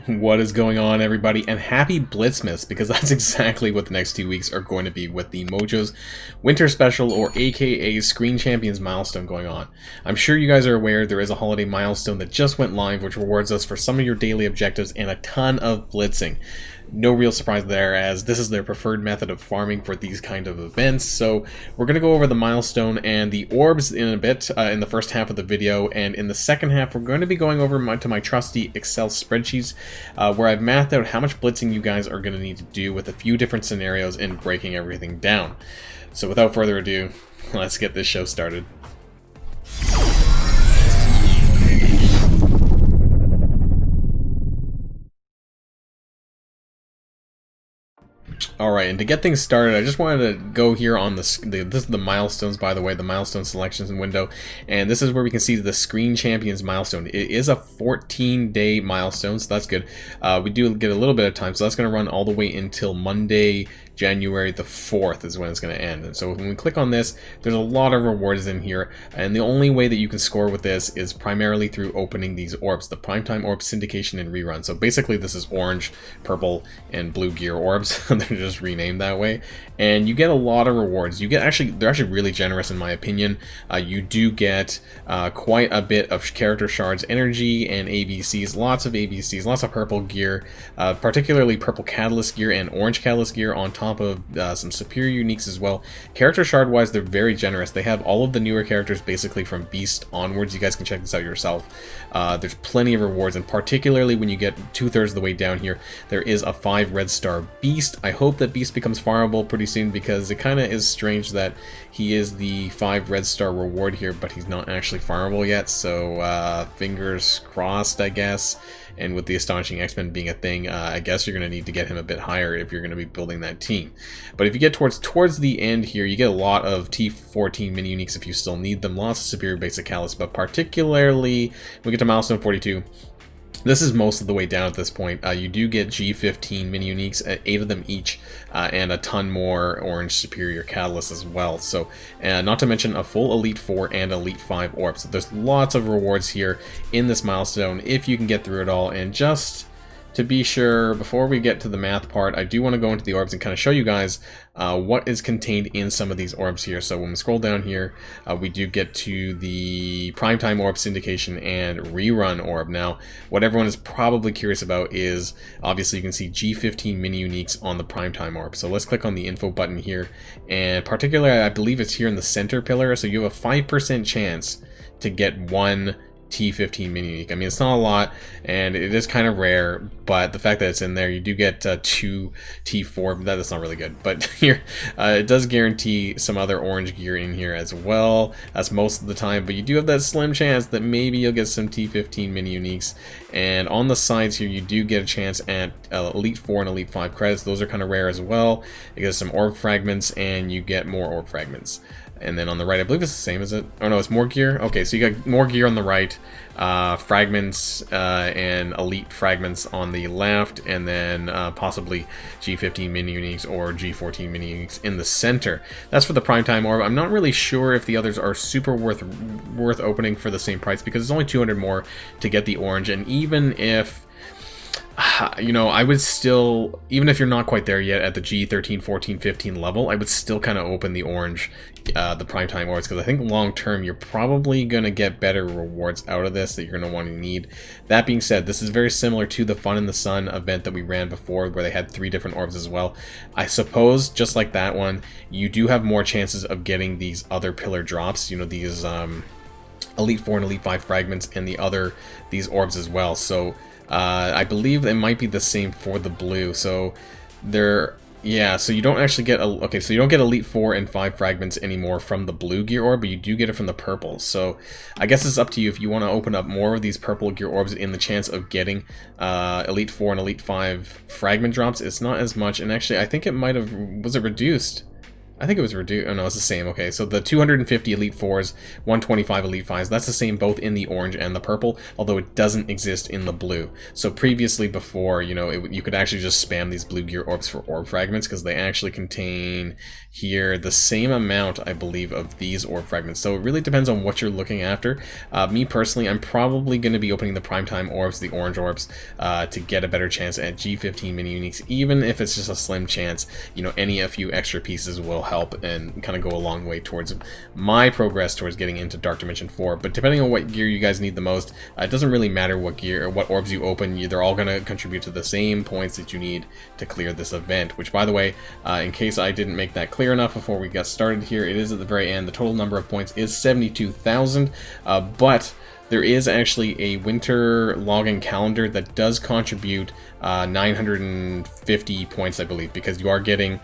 What is going on, everybody, and happy Blitzmas, because that's exactly what the next 2 weeks are going to be with the Mojo's Winter Special, or aka Screen Champions Milestone going on. I'm sure you guys are aware there is a holiday milestone that just went live, which rewards us for some of your daily objectives and a ton of blitzing. No real surprise there, as this is their preferred method of farming for these kind of events. So we're going to go over the milestone and the orbs in a bit in the first half of the video, and in the second half we're going to be going over my trusty Excel spreadsheets where I've mathed out how much blitzing you guys are going to need to do with a few different scenarios and breaking everything down. So without further ado, let's get this show started. Alright, and to get things started, I just wanted to go here on this is the milestones, by the way, the milestone selections window, and this is where we can see the Screen Champions milestone. It is a 14-day milestone, so that's good. We do get a little bit of time, so that's going to run all the way until Monday, January the 4th is when it's going to end. And so when we click on this, there's a lot of rewards in here, and the only way that you can score with this is primarily through opening these orbs, the Primetime Orb Syndication and Rerun. So basically this is orange, purple, and blue gear orbs. They're just renamed that way, and you get a lot of rewards. You get they're actually really generous in my opinion. You do get quite a bit of character shards, energy, and ABCs, lots of ABCs, lots of purple gear, particularly purple catalyst gear and orange catalyst gear, on top of some superior uniques as well. Character shard wise, they're very generous. They have all of the newer characters basically from Beast onwards. You guys can check this out yourself. There's plenty of rewards, and particularly when you get 2/3 of the way down here, there is a 5 red star Beast. I hope that Beast becomes farmable pretty soon, because it kind of is strange that he is the 5 red star reward here, but he's not actually farmable yet, so fingers crossed, I guess. And with the Astonishing X-Men being a thing, I guess you're going to need to get him a bit higher if you're going to be building that team. But if you get towards the end here, you get a lot of T14 mini uniques if you still need them, lots of superior basic catalysts, but particularly when we get to milestone 42, this is most of the way down at this point. You do get G15 mini uniques, 8 of them each, and a ton more orange superior catalysts as well. So, not to mention a full Elite 4 and Elite 5 orb. So there's lots of rewards here in this milestone if you can get through it all. And just to be sure, before we get to the math part, I do want to go into the orbs and kind of show you guys what is contained in some of these orbs here. So when we scroll down here, we do get to the Primetime Orb Syndication and Rerun Orb. Now, what everyone is probably curious about is, obviously you can see G15 mini uniques on the Primetime Orb. So let's click on the info button here, and particularly I believe it's here in the center pillar, so you have a 5% chance to get one T15 mini unique. I mean, it's not a lot, and it is kind of rare, but the fact that it's in there, you do get 2 T4, that's not really good, but here, it does guarantee some other orange gear in here as well. That's most of the time, but you do have that slim chance that maybe you'll get some T15 mini uniques. And on the sides here, you do get a chance at Elite 4 and Elite 5 credits. Those are kind of rare as well. You get some orb fragments, and you get more orb fragments. And then on the right, I believe it's the same, is it? Oh no, it's more gear? Okay, so you got more gear on the right, fragments and elite fragments on the left, and then possibly G15 mini uniques or G14 mini uniques in the center. That's for the Primetime Orb. I'm not really sure if the others are super worth opening for the same price, because it's only 200 more to get the orange, and even if you know, I would still, even if you're not quite there yet at the G13, 14, 15 level, I would still kind of open the orange, the Primetime Orbs, because I think long term you're probably going to get better rewards out of this that you're going to want to need. That being said, this is very similar to the Fun in the Sun event that we ran before, where they had 3 different orbs as well. I suppose, just like that one, you do have more chances of getting these other pillar drops, you know, these Elite 4 and Elite 5 fragments, and these orbs as well. So I believe it might be the same for the blue. So yeah, so you don't actually get okay, so you don't get Elite 4 and 5 fragments anymore from the blue gear orb, but you do get it from the purple. So I guess it's up to you if you want to open up more of these purple gear orbs in the chance of getting Elite 4 and Elite 5 fragment drops. It's not as much, and actually I think it might have, was it reduced? I think it was reduced. Oh no, it's the same. Okay, so the 250 Elite 4s, 125 Elite 5s, that's the same both in the orange and the purple, although it doesn't exist in the blue. So previously, before, you know, you could actually just spam these blue gear orbs for orb fragments, because they actually contain here the same amount, I believe, of these orb fragments. So it really depends on what you're looking after. Me personally, I'm probably going to be opening the primetime orbs, the orange orbs, to get a better chance at G15 mini uniques, even if it's just a slim chance. You know, a few extra pieces will help and kind of go a long way towards my progress towards getting into Dark Dimension 4. But depending on what gear you guys need the most, it doesn't really matter what gear or what orbs you open. They're all going to contribute to the same points that you need to clear this event, which, by the way, in case I didn't make that clear enough before we got started here, it is at the very end. The total number of points is 72,000, but there is actually a winter login calendar that does contribute 950 points, I believe, because you are getting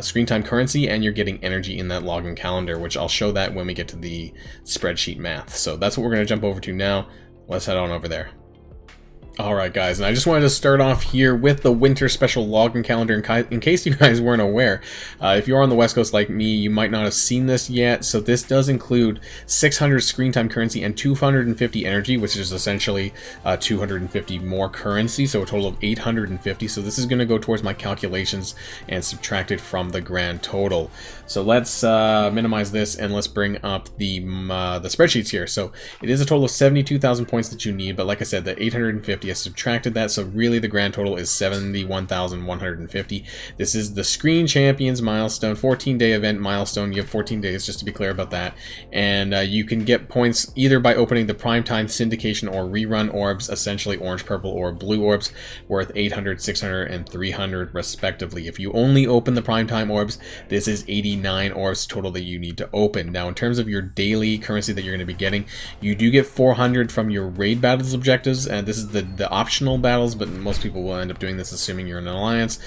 screen time currency and you're getting energy in that login calendar, which I'll show that when we get to the spreadsheet math. So that's what we're going to jump over to now. Let's head on over there. Alright guys, and I just wanted to start off here with the winter special login calendar in case you guys weren't aware. If you're on the West Coast like me, you might not have seen this yet. So this does include 600 screen time currency and 250 energy, which is essentially 250 more currency, so a total of 850. So this is going to go towards my calculations and subtract it from the grand total. So let's minimize this and let's bring up the spreadsheets here. So it is a total of 72,000 points that you need, but like I said, the 850 I subtracted that, so really the grand total is 71,150. This is the Screen Champions milestone, 14-day event milestone. You have 14 days, just to be clear about that. And you can get points either by opening the primetime, syndication, or rerun orbs, essentially orange, purple, or blue orbs, worth 800, 600, and 300 respectively. If you only open the primetime orbs, this is 89 orbs total that you need to open. Now, in terms of your daily currency that you're going to be getting, you do get 400 from your raid battles objectives, and this is the optional battles, but most people will end up doing this assuming you're in an alliance.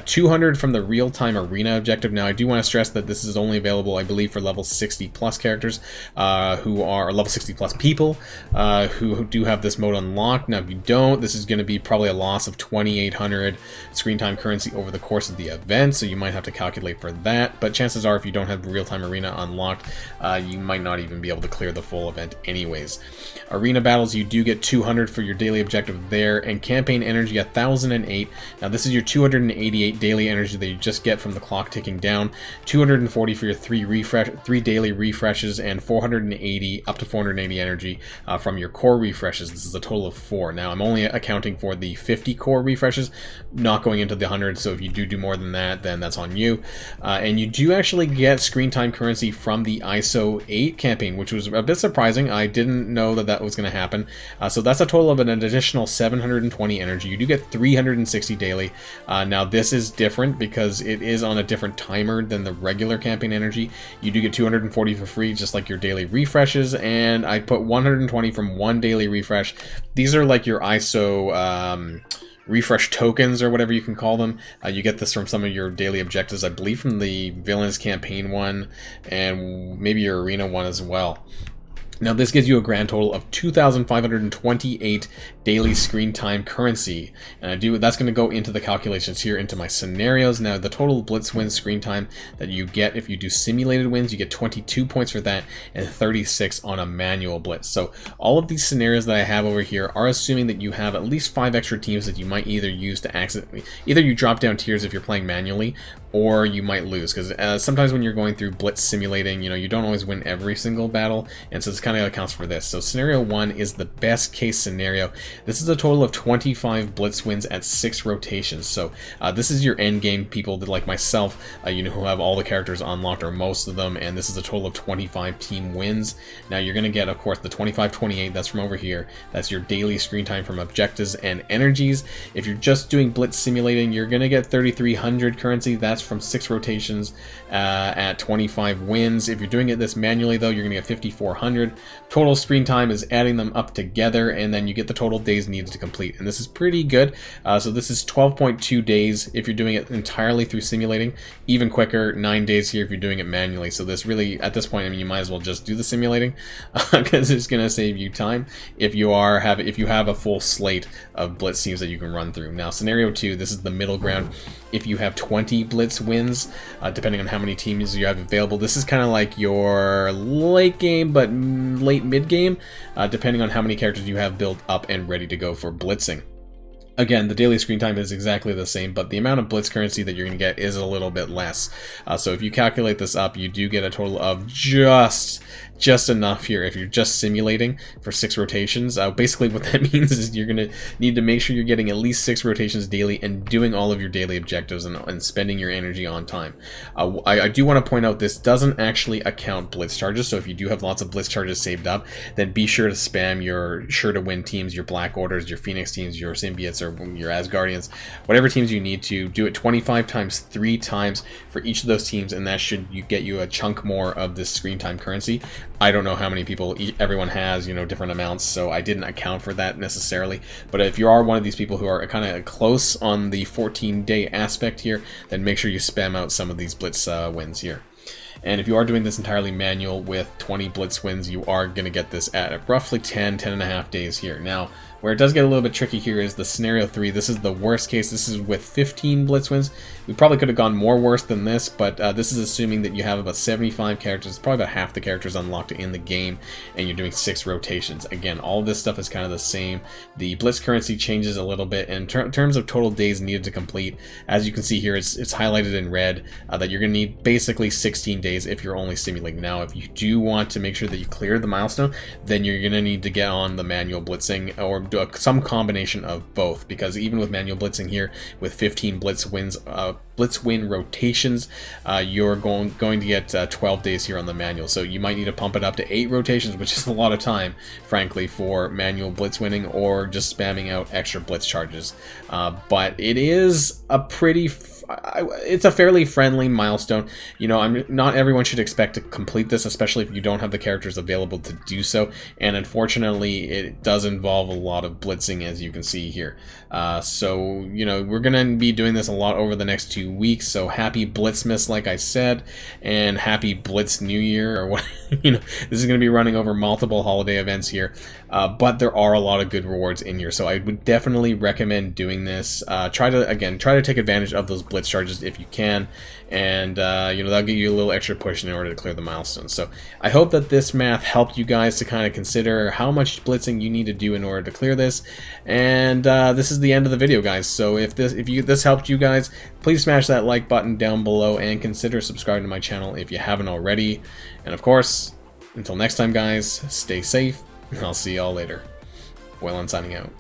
200 from the real-time arena objective. Now, I do want to stress that this is only available, I believe, for level 60 plus characters who are level 60 plus people who do have this mode unlocked. Now, if you don't, this is going to be probably a loss of 2,800 screen time currency over the course of the event, so you might have to calculate for that. But chances are, if you don't have the real-time arena unlocked, you might not even be able to clear the full event anyways. Arena battles, you do get 200 for your daily objective there, and campaign energy 1,008. Now this is your 288 daily energy that you just get from the clock ticking down, 240 for your three daily refreshes, and 480 up to 480 energy from your core refreshes. This is a total of 4. Now I'm only accounting for the 50 core refreshes, not going into the 100, so if you do more than that, then that's on you. And you do actually get screen time currency from the ISO 8 campaign, which was a bit surprising. I didn't know that was going to happen. So that's a total of an additional 720 energy. You do get 360 daily. Now this is different because it is on a different timer than the regular campaign energy. You do get 240 for free, just like your daily refreshes, and I put 120 from one daily refresh. These are like your ISO refresh tokens, or whatever you can call them. You get this from some of your daily objectives, I believe from the Villains campaign one, and maybe your arena one as well. Now this gives you a grand total of 2,528 daily screen time currency, and that's going to go into the calculations here into my scenarios. Now the total blitz win screen time that you get if you do simulated wins, you get 22 points for that and 36 on a manual blitz. So all of these scenarios that I have over here are assuming that you have at least 5 extra teams that you might either use to accidentally, either you drop down tiers if you're playing manually, or you might lose, because sometimes when you're going through blitz simulating, you know, you don't always win every single battle, and so this kind of accounts for this. So scenario 1 is the best case scenario. This is a total of 25 blitz wins at 6 rotations. So this is your end game people that, like myself, you know, who have all the characters unlocked, or most of them, and this is a total of 25 team wins. Now you're going to get, of course, the 25-28, that's from over here. That's your daily screen time from objectives and energies. If you're just doing blitz simulating, you're going to get 3,300 currency. That's from 6 rotations at 25 wins. If you're doing this manually, though, you're going to get 5,400. Total screen time is adding them up together, and then you get the total days needed to complete. And this is pretty good. So this is 12.2 days if you're doing it entirely through simulating. Even quicker, 9 days here if you're doing it manually. So this really, at this point, I mean, you might as well just do the simulating because it's going to save you time if you have a full slate of blitz teams that you can run through. Now, scenario 2, this is the middle ground. If you have 20 blitz wins, depending on how many teams you have available, this is kind of like your late game, but late mid game, depending on how many characters you have built up and ready to go for blitzing. Again, the daily screen time is exactly the same, but the amount of blitz currency that you're going to get is a little bit less. So if you calculate this up, you do get a total of just enough here if you're just simulating for 6 rotations. Basically what that means is you're going to need to make sure you're getting at least 6 rotations daily and doing all of your daily objectives and spending your energy on time. I do want to point out this doesn't actually account blitz charges, so if you do have lots of blitz charges saved up, then be sure to spam your sure to win teams, your Black Orders, your Phoenix teams, your Symbiotes, or your Asgardians, whatever teams you need to. Do it 25 times 3 times for each of those teams, and that should get you a chunk more of this screen time currency. I don't know how many people everyone has, different amounts, so I didn't account for that necessarily. But if you are one of these people who are kind of close on the 14-day aspect here, then make sure you spam out some of these blitz wins here. And if you are doing this entirely manual with 20 blitz wins, you are going to get this at roughly 10 and a half days here. Now, where it does get a little bit tricky here is the scenario 3. This is the worst case. This is with 15 blitz wins. We probably could have gone more worse than this, but this is assuming that you have about 75 characters, probably about half the characters unlocked in the game, and you're doing 6 rotations. Again, all of this stuff is kind of the same. The blitz currency changes a little bit in terms of total days needed to complete. As you can see here, it's highlighted in red that you're going to need basically 16 days if you're only simulating. Now, if you do want to make sure that you clear the milestone, then you're going to need to get on the manual blitzing or do some combination of both, because even with manual blitzing here, with 15 blitz win rotations, you're going to get 12 days here on the manual. So you might need to pump it up to 8 rotations, which is a lot of time, frankly, for manual blitz winning or just spamming out extra blitz charges. But it is a it's a fairly friendly milestone. Not everyone should expect to complete this, especially if you don't have the characters available to do so. And unfortunately, it does involve a lot of blitzing, as you can see here. So we're going to be doing this a lot over the next 2 weeks. So happy Blitzmas, like I said, and happy Blitz New Year, or what. This is going to be running over multiple holiday events here. But there are a lot of good rewards in here, so I would definitely recommend doing this. Try to take advantage of those blitz charges if you can, and that'll give you a little extra push in order to clear the milestones. So I hope that this math helped you guys to kind of consider how much blitzing you need to do in order to clear this. And this is the end of the video, guys. So if this helped you guys, please smash that like button down below and consider subscribing to my channel if you haven't already. And of course, until next time, guys, stay safe. I'll see y'all later. Well, I'm signing out.